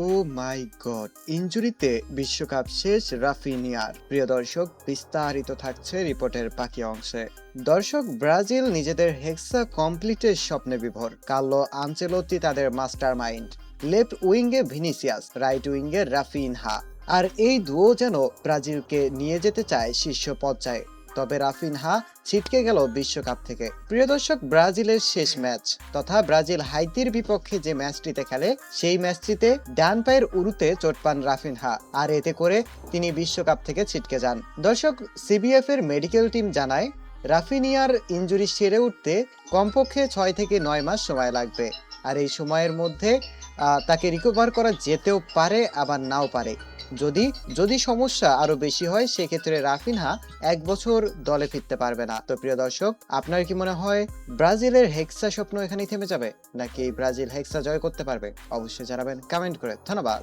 ও মাই god! ইনজুরিতে বিশ্বকাপ শেষ রাফিনিয়ার। প্রিয় দর্শক, বিস্তারিত থাকছে রিপোর্টের বাকি অংশে। দর্শক, ব্রাজিল নিজেদের হেক্সা কমপ্লিটের স্বপ্নে বিভোর। কার্লো আনচেলোত্তি তাদের মাস্টার মাইন্ড। লেফট উইঙ্গে ভিনিসিয়াস, রাইট উইঙ্গে রাফিনহা। আর এই দুও যেন ব্রাজিলকে নিয়ে যেতে চায় শীর্ষ পর্যায়ে। তবে রাফিনহা ছিটকে গেল বিশ্বকাপ থেকে। প্রিয় দর্শক, ব্রাজিলের শেষ ম্যাচ তথা ব্রাজিল হাইতির বিপক্ষে যে ম্যাচটিতে খেলে সেই ম্যাচটিতে ডান পায়ের উরুতে চোট পান রাফিনহা, আর এতে করে তিনি বিশ্বকাপ থেকে ছিটকে যান। দর্শক, সিবিএফ এর মেডিকেল টিম জানায় রাফিনিয়ার ইনজুরি সেরে উঠতে কমপক্ষে 6 থেকে 9 মাস সময় লাগবে। আর এই সময়ের মধ্যে তাকে রিকভার করা যেতেও পারে, আবার নাও পারে। যদি যদি সমস্যা আরো বেশি হয়, সেক্ষেত্রে রাফিনহা 1 বছর দলে ফিরতে পারবে না। তো প্রিয় দর্শক, আপনার কি মনে হয় ব্রাজিলের হেক্সা স্বপ্ন এখানেই থেমে যাবে, নাকি ব্রাজিল হেক্সা জয় করতে পারবে? অবশ্যই জানাবেন কমেন্ট করে। ধন্যবাদ।